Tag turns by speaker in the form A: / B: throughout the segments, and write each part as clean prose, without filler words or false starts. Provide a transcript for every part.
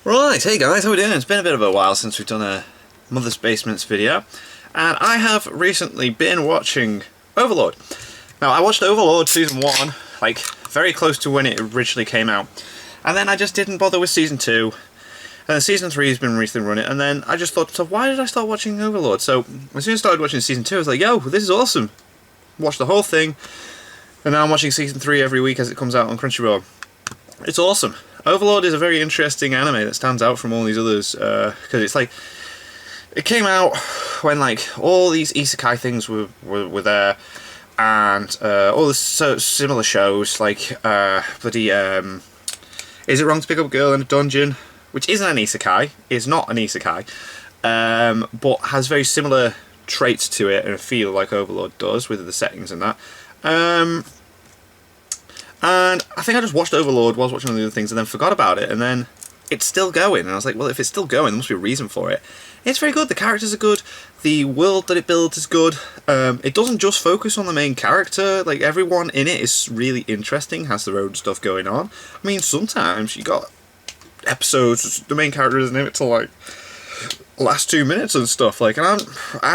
A: Right, hey guys, how we doing? It's been a bit of a while since we've done a Mother's Basements video, and I have recently been watching Overlord. Now, I watched Overlord Season 1, like, very close to when it originally came out, and then I just didn't bother with Season 2, and then Season 3 has been recently running, and then I just thought, so why did I start watching Overlord? So, as soon as I started watching Season 2, I was like, yo, this is awesome! Watched the whole thing, and now I'm watching Season 3 every week as it comes out on Crunchyroll. It's awesome. Overlord is a very interesting anime that stands out from all these others, because it's like, it came out when like all these isekai things were there, and all the similar shows like Is It Wrong to Pick Up a Girl in a Dungeon, which isn't an isekai, is not an isekai, but has very similar traits to it and a feel like Overlord does with the settings and that. And I think I just watched Overlord while watching all the other things and then forgot about it, and then it's still going, and I was like, well, if it's still going, there must be a reason for it. It's very good, the characters are good, the world that it builds is good, it doesn't just focus on the main character, like, everyone in it is really interesting, has their own stuff going on. I mean, sometimes you got episodes, the main character isn't in it till, like, last 2 minutes and stuff, like, and I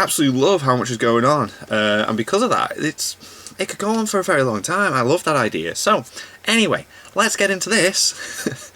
A: absolutely love how much is going on, and because of that, it could go on for a very long time. I love that idea. So, anyway, let's get into this.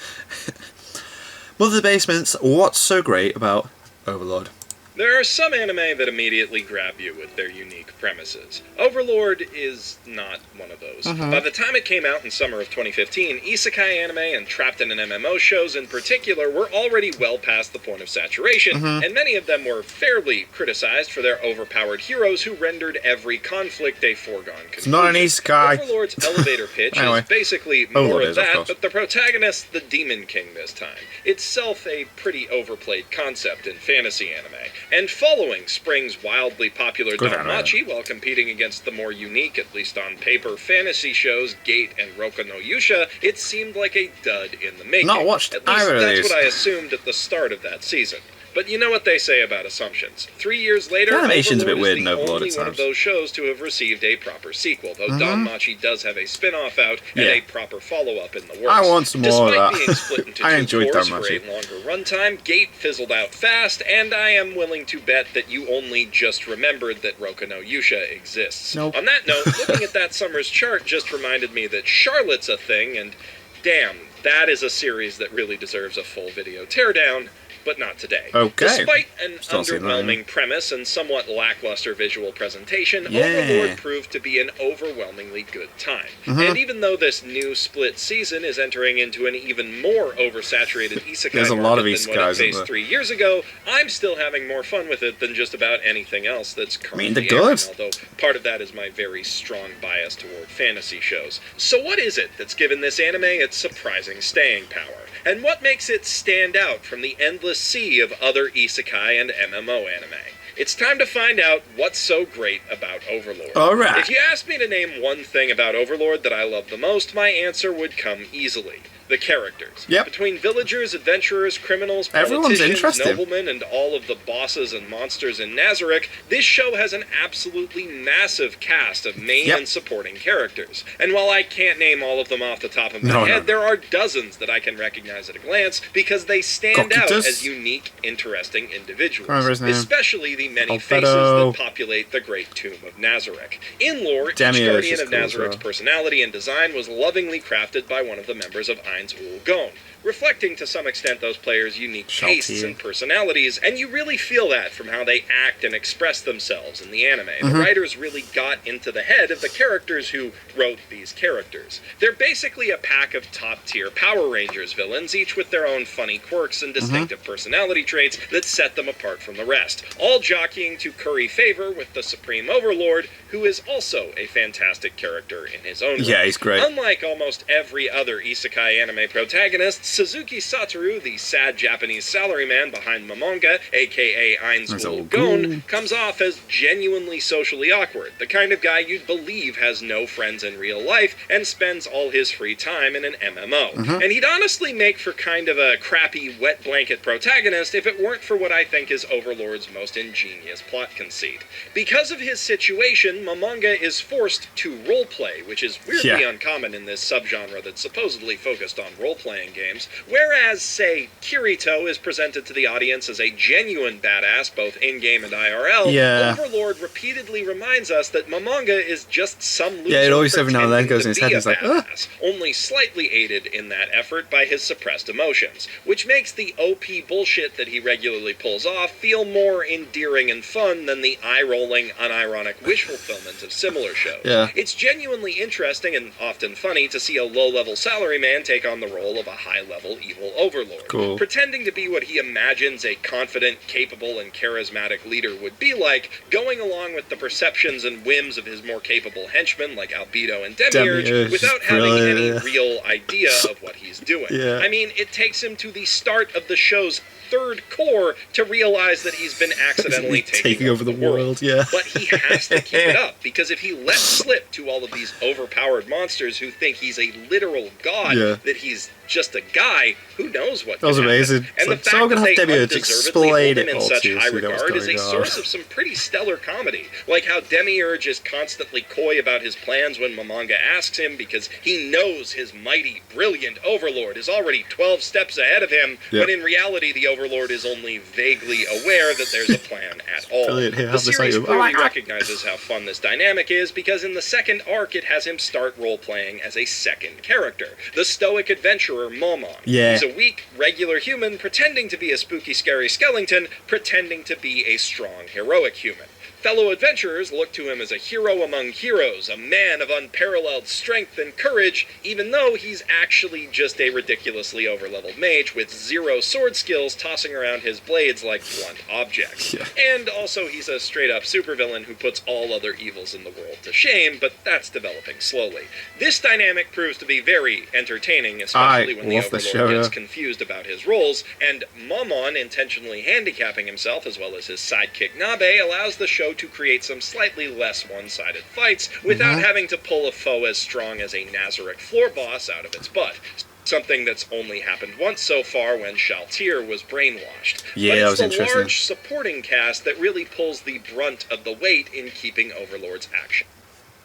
A: Mother's Basements, what's so great about Overlord?
B: There are some anime that immediately grab you with their unique premises. Overlord is not one of those. By the time it came out in summer of 2015, isekai anime and trapped in an MMO shows in particular were already well past the point of saturation, and many of them were fairly criticized for their overpowered heroes who rendered every conflict a foregone conclusion.
A: It's not an isekai.
B: Overlord's elevator pitch
A: Anyway,
B: is basically more of that, but the protagonist, the Demon King this time. Itself a pretty overplayed concept in fantasy anime. And following Spring's wildly popular Danmachi while competing against the more unique, at least on paper, fantasy shows Gate and Roku no Yusha, it seemed like a dud in the making.
A: Not watched
B: at least
A: either of
B: that's
A: these.
B: what I assumed at the start of that season. But you know what they say about assumptions. 3 years later,
A: The animation's a bit weird
B: is
A: in
B: the
A: Overlord
B: only
A: at
B: one of
A: times.
B: those shows to have received a proper sequel, though Danmachi does have a spin-off out and a proper follow-up in the works.
A: I want some more of that.
B: Despite being split into
A: I
B: two
A: enjoyed
B: cores for
A: Danmachi.
B: a longer runtime, Gate fizzled out fast, and I am willing to bet that you only just remembered that Roku no Yusha exists.
A: Nope.
B: On that note, looking at that summer's chart just reminded me that Charlotte's a thing, and damn, that is a series that really deserves a full video teardown. But not today.
A: Okay.
B: Despite an
A: Still seeing that,
B: underwhelming premise and somewhat lackluster visual presentation,
A: Yeah.
B: Overlord proved to be an overwhelmingly good time. And even though this new split season is entering into an even more oversaturated isekai
A: There's a lot of
B: market than what
A: isekais,
B: it
A: isn't
B: faced
A: there?
B: 3 years ago, I'm still having more fun with it than just about anything else that's currently
A: they're good.
B: airing, although part of that is my very strong bias toward fantasy shows. So what is it that's given this anime its surprising staying power? And what makes it stand out from the endless sea of other isekai and MMO anime? It's time to find out what's so great about Overlord.
A: Alright.
B: If you asked me to name one thing about Overlord that I love the most, my answer would come easily. The characters.
A: Yep.
B: Between villagers, adventurers, criminals,
A: Everyone's
B: politicians,
A: interesting.
B: noblemen, and all of the bosses and monsters in Nazarick, this show has an absolutely massive cast of main
A: Yep.
B: and supporting characters. And while I can't name all of them off the top of my
A: No,
B: head,
A: no.
B: there are dozens that I can recognize at a glance because they stand out
A: Cocytus.
B: as unique, interesting individuals.
A: Remember his name?
B: Especially the many
A: Alfredo.
B: faces that populate the Great Tomb of Nazarick. In lore, each
A: Demi is
B: guardian
A: just
B: of
A: cool as
B: Nazarick's
A: well.
B: personality and design was lovingly crafted by one of the members of Ainz Ul Gon, reflecting to some extent those players' unique tastes
A: Shaltier.
B: and personalities, and you really feel that from how they act and express themselves in the anime. The writers really got into the head of the characters who wrote these characters. They're basically a pack of top-tier Power Rangers villains, each with their own funny quirks and distinctive personality traits that set them apart from the rest, all jockeying to curry favor with the Supreme Overlord, who is also a fantastic character in his own right.
A: Yeah, he's great.
B: Unlike almost every other isekai anime protagonist, Suzuki Satoru, the sad Japanese salaryman behind Momonga, aka Ainz
A: That's
B: Ul
A: all
B: Gon,
A: good.
B: comes off as genuinely socially awkward, the kind of guy you'd believe has no friends in real life and spends all his free time in an MMO. And he'd honestly make for kind of a crappy wet blanket protagonist if it weren't for what I think is Overlord's most ingenious plot conceit. Because of his situation, Momonga is forced to roleplay, which is weirdly
A: Yeah.
B: uncommon in this subgenre that's supposedly focused on role-playing games, themselves. Whereas, say, Kirito is presented to the audience as a genuine badass, both in-game and IRL,
A: Yeah.
B: Overlord repeatedly reminds us that Momonga is just some loser
A: Yeah, it always every now and then goes in his head,
B: pretending
A: he's like,
B: to be a badass, only slightly aided in that effort by his suppressed emotions, which makes the OP bullshit that he regularly pulls off feel more endearing and fun than the eye-rolling, unironic wish fulfillment of similar shows.
A: Yeah.
B: It's genuinely interesting and often funny to see a low-level salaryman take on the role of a high-level evil overlord.
A: Cool.
B: Pretending to be what he imagines a confident, capable, and charismatic leader would be like, going along with the perceptions and whims of his more capable henchmen like Albedo and Demiurge without having any real idea of what he's doing.
A: Yeah.
B: I mean, it takes him to the start of the show's third core to realize that he's been accidentally taking over the world.
A: Yeah.
B: But he has to keep it up, because if he lets slip to all of these overpowered monsters who think he's a literal god, that he's just a guy, who knows what
A: that was amazing.
B: And
A: it's
B: the fact that they undeservedly hold him in such high regard is a source of some pretty stellar comedy. Like how Demiurge is constantly coy about his plans when Momonga asks him, because he knows his mighty, brilliant overlord is already 12 steps ahead of him, when in reality the overlord is only vaguely aware that there's a plan at all. The series clearly recognizes how fun this dynamic is, because in the second arc it has him start role-playing as a second character, the stoic adventurer Momon. He's a weak, regular human pretending to be a spooky, scary skeleton, pretending to be a strong, heroic human. Fellow adventurers look to him as a hero among heroes, a man of unparalleled strength and courage, even though he's actually just a ridiculously overleveled mage with 0 sword skills tossing around his blades like blunt objects. And also he's a straight-up supervillain who puts all other evils in the world to shame, but that's developing slowly. This dynamic proves to be very entertaining, especially when the Overlord gets confused about his roles, and Momon intentionally handicapping himself, as well as his sidekick Nabe, allows the show to create some slightly less one-sided fights without having to pull a foe as strong as a Nazarick floor boss out of its butt. Something that's only happened once so far when Shaltir was brainwashed.
A: Yeah,
B: but
A: that was
B: it's the
A: interesting.
B: large supporting cast that really pulls the brunt of the weight in keeping Overlord's action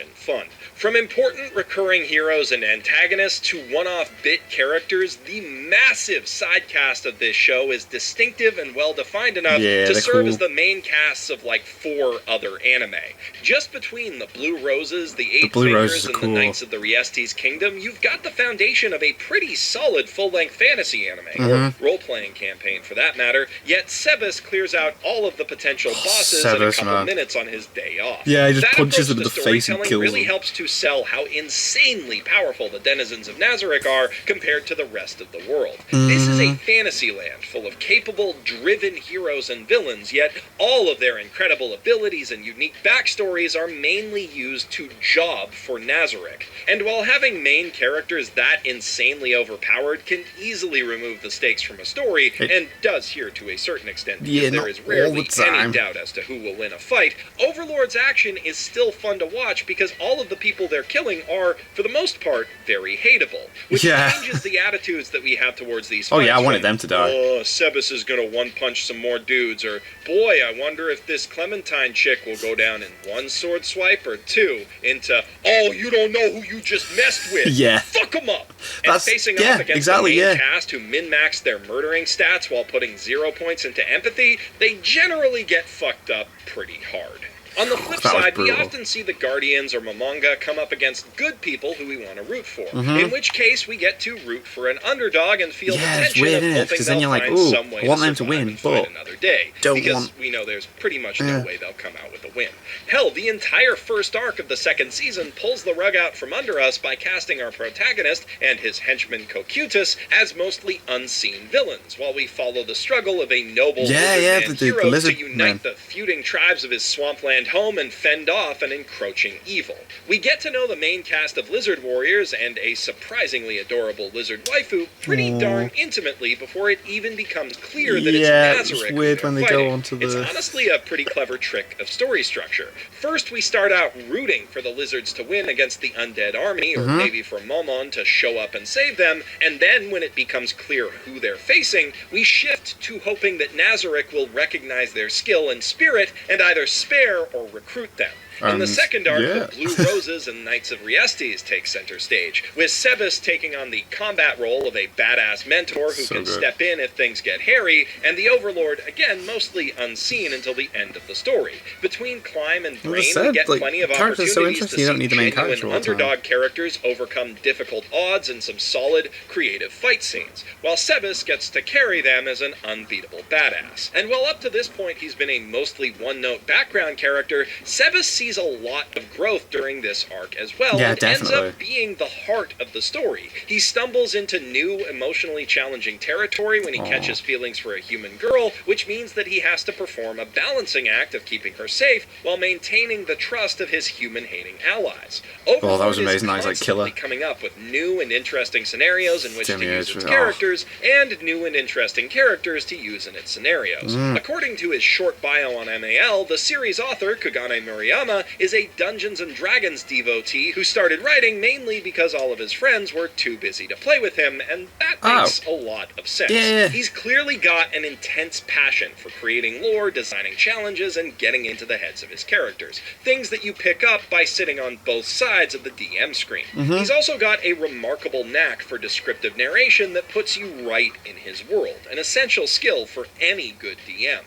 B: and fun. From important recurring heroes and antagonists to one-off bit characters, the massive side cast of this show is distinctive and well-defined enough to serve as the main casts of like 4 other anime. Just between the Blue Roses, the Eight Fingers, and the Knights of the Riestes Kingdom, you've got the foundation of a pretty solid full-length fantasy anime, or role-playing campaign for that matter, yet Sebas clears out all of the potential bosses in a couple minutes on his day off.
A: Yeah, he just punches them in the face and kills
B: really
A: them.
B: helps to sell how insanely powerful the denizens of Nazarick are compared to the rest of the world. This is a fantasy land full of capable, driven heroes and villains, yet all of their incredible abilities and unique backstories are mainly used to job for Nazarick. And while having main characters that insanely overpowered can easily remove the stakes from a story, and does here to a certain extent because there is rarely any doubt as to who will win a fight, Overlord's action is still fun to watch because all of the people they're killing are, for the most part, very hateable, which changes the attitudes that we have towards these fights.
A: I wanted them to die.
B: Oh, Sebas is gonna one-punch some more dudes, or, boy, I wonder if this Clementine chick will go down in 1 sword swipe or 2, into, oh, you don't know who you just messed with. Fuck them up. And facing off against the main cast who min-maxed their murdering stats while putting 0 points into empathy, they generally get fucked up pretty hard. On the flip side, we often see the Guardians or Momonga come up against good people who we want to root for, in which case we get to root for an underdog and feel the tension of hoping they'll find some way to survive and fight another day, because we know there's pretty much no way they'll come out with a win. Hell, the entire first arc of the second season pulls the rug out from under us by casting our protagonist and his henchman Cocytus as mostly unseen villains, while we follow the struggle of a noble lizard-man hero to unite the feuding tribes of his swampland home and fend off an encroaching evil. We get to know the main cast of lizard warriors and a surprisingly adorable lizard waifu pretty darn intimately before it even becomes clear that it's Nazarick.
A: It's weird when they go onto the...
B: It's honestly a pretty clever trick of story structure. First, we start out rooting for the lizards to win against the undead army, or maybe for Momon to show up and save them, and then when it becomes clear who they're facing, we shift to hoping that Nazarick will recognize their skill and spirit and either spare or recruit them. In the second arc,
A: yeah.
B: the Blue Roses and Knights of Riestes take center stage, with Sebas taking on the combat role of a badass mentor who can step in if things get hairy, and the Overlord, again, mostly unseen until the end of the story. Between Climb and Brain, we get plenty of opportunities to see genuine underdog characters overcome difficult odds in some solid, creative fight scenes, while Sebas gets to carry them as an unbeatable badass. And while up to this point he's been a mostly one-note background character, Sebas sees a lot of growth during this arc as well, and ends up being the heart of the story. He stumbles into new, emotionally challenging territory when he catches feelings for a human girl, which means that he has to perform a balancing act of keeping her safe while maintaining the trust of his human-hating allies. Overlord
A: that was amazing. He's like killer.
B: Coming up with new and interesting scenarios in which to use its characters, and new and interesting characters to use in its scenarios. According to his short bio on MAL, the series author, Kagane Murayama, is a Dungeons & Dragons devotee who started writing mainly because all of his friends were too busy to play with him, and that makes a lot of sense.
A: Yeah.
B: He's clearly got an intense passion for creating lore, designing challenges, and getting into the heads of his characters. Things that you pick up by sitting on both sides of the DM screen. He's also got a remarkable knack for descriptive narration that puts you right in his world, an essential skill for any good DM.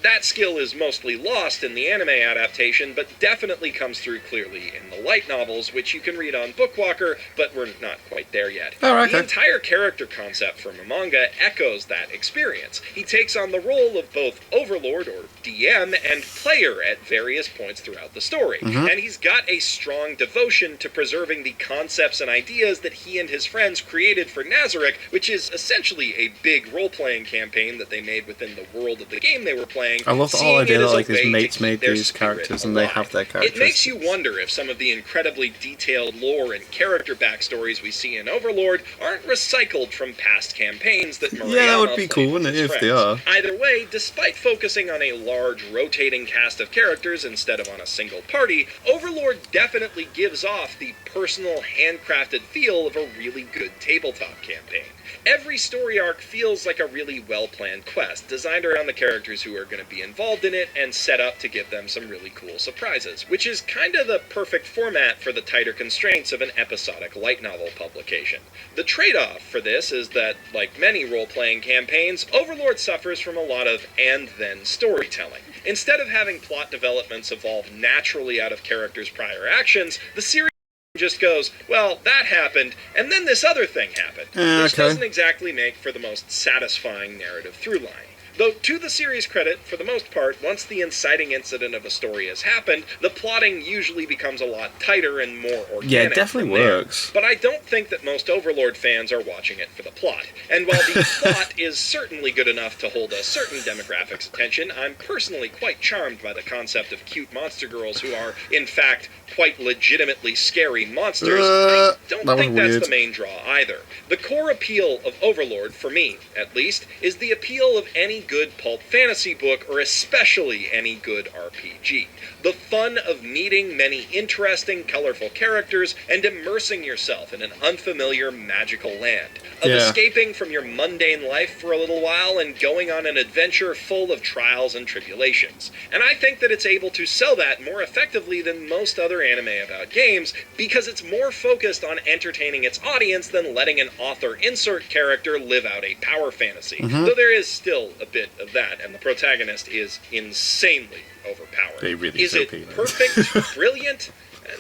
B: That skill is mostly lost in the anime adaptation, but definitely comes through clearly in the light novels, which you can read on Bookwalker, but we're not quite there yet. The entire character concept from the manga echoes that experience. He takes on the role of both Overlord, or DM, and player at various points throughout the story, and he's got a strong devotion to preserving the concepts and ideas that he and his friends created for Nazarick, which is essentially a big role-playing campaign that they made within the world of the game they were playing.
A: I love the whole idea that like his mates made these characters and they have their characters.
B: It makes you wonder if some of the incredibly detailed lore and character backstories we see in Overlord aren't recycled from past campaigns that Murayama
A: that would be cool, wouldn't it, if they are?
B: Either way, despite focusing on a large rotating cast of characters instead of on a single party, Overlord definitely gives off the personal, handcrafted feel of a really good tabletop campaign. Every story arc feels like a really well-planned quest, designed around the characters who are going to be involved in it and set up to give them some really cool surprises, which is kind of the perfect format for the tighter constraints of an episodic light novel publication. The trade-off for this is that, like many role-playing campaigns, Overlord suffers from a lot of and-then storytelling. Instead of having plot developments evolve naturally out of characters' prior actions, the series just goes, well, that happened, and then this other thing happened. Which doesn't exactly make for the most satisfying narrative through line. Though, to the series' credit, for the most part, once the inciting incident of a story has happened, the plotting usually becomes a lot tighter and more organic.
A: Yeah, it definitely works.
B: But I don't think that most Overlord fans are watching it for the plot. And while the plot is certainly good enough to hold a certain demographic's attention, I'm personally quite charmed by the concept of cute monster girls who are, in fact, quite legitimately scary monsters. I don't think that's the main draw either. The core appeal of Overlord, for me, at least, is the appeal of any good pulp fantasy book, or especially any good RPG. The fun of meeting many interesting, colorful characters and immersing yourself in an unfamiliar, magical land. Of escaping from your mundane life for a little while and going on an adventure full of trials and tribulations. And I think that it's able to sell that more effectively than most other anime about games, because it's more focused on entertaining its audience than letting an author insert character live out a power fantasy. Though there is still a bit of that, and the protagonist is insanely overpowered. Is it perfect? Brilliant?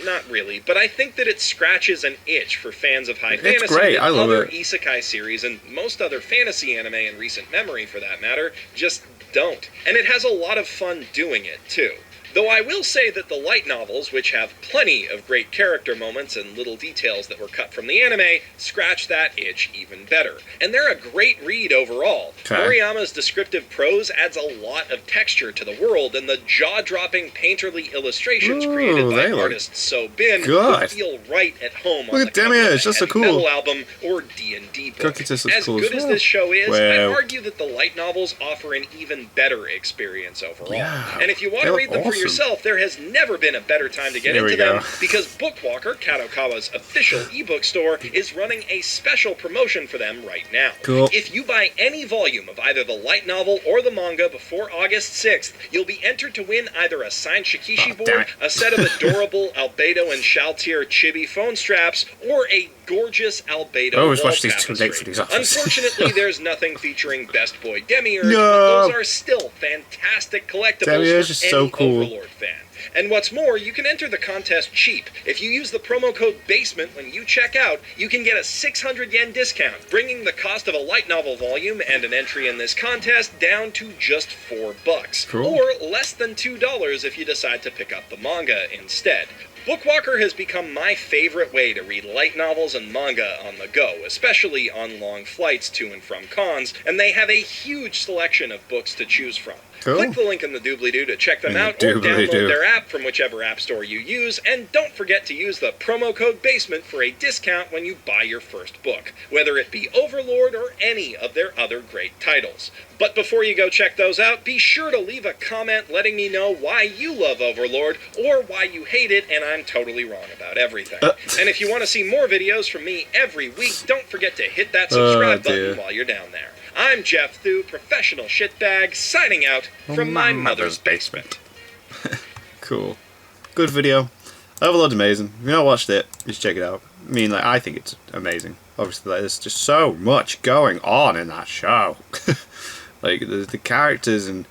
B: Not really, but I think that it scratches an itch for fans of high fantasy that other isekai series, and most other fantasy anime in recent memory for that matter, just don't. And it has a lot of fun doing it, too. Though I will say that the light novels, which have plenty of great character moments and little details that were cut from the anime, scratch that itch even better. And they're a great read overall. Murayama's descriptive prose adds a lot of texture to the world, and the jaw-dropping painterly illustrations created by artist So Bin feel right at home on the cover of a heavy metal album or D&D book. As good as this show is, I'd argue that the light novels offer an even better experience overall. And if you want to read them for yourself, there has never been a better time to get into them because Bookwalker, Kadokawa's official ebook store, is running a special promotion for them right now.
A: Cool.
B: If you buy any volume of either the light novel or the manga before August 6th, you'll be entered to win either a signed Shikishi board, a set of adorable Albedo and Shaltier chibi phone straps, or a gorgeous Albedo wall tapestry. Unfortunately, there's nothing featuring Best Boy Demiurge, but those are still fantastic collectibles
A: Demiurge is
B: for any
A: so cool.
B: Overlord fan. And what's more, you can enter the contest cheap. If you use the promo code BASEMENT when you check out, you can get a 600 yen discount, bringing the cost of a light novel volume and an entry in this contest down to just $4.
A: Cool.
B: Or less than $2 if you decide to pick up the manga instead. Bookwalker has become my favorite way to read light novels and manga on the go, especially on long flights to and from cons, and they have a huge selection of books to choose from.
A: Cool.
B: Click the link in the doobly-doo to check them out, or download their app from whichever app store you use, and don't forget to use the promo code BASEMENT for a discount when you buy your first book, whether it be Overlord or any of their other great titles. But before you go check those out, be sure to leave a comment letting me know why you love Overlord, or why you hate it and I'm totally wrong about everything. And if you want to see more videos from me every week, don't forget to hit that subscribe button while you're down there. I'm Jeff Thu, professional shitbag, signing out from my mother's basement.
A: Cool. Good video. Overlord's amazing. If you've not watched it, just check it out. I mean, like, I think it's amazing. Obviously, like, there's just so much going on in that show. Like, the characters and...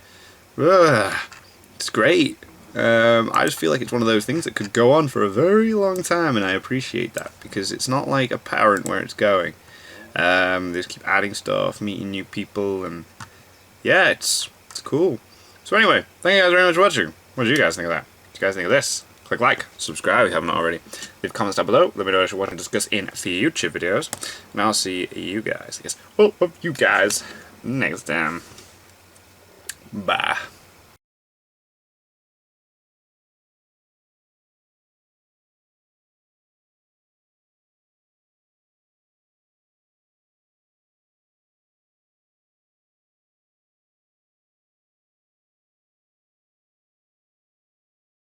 A: it's great. I just feel like it's one of those things that could go on for a very long time, and I appreciate that, because it's not, like, apparent where it's going. They just keep adding stuff, meeting new people, and yeah, it's cool. So anyway, thank you guys very much for watching. What did you guys think of that? What did you guys think of this? Click like, subscribe if you haven't already. Leave comments down below. Let me know what you want to discuss in future videos. And I'll see you guys, you guys next time. Bye.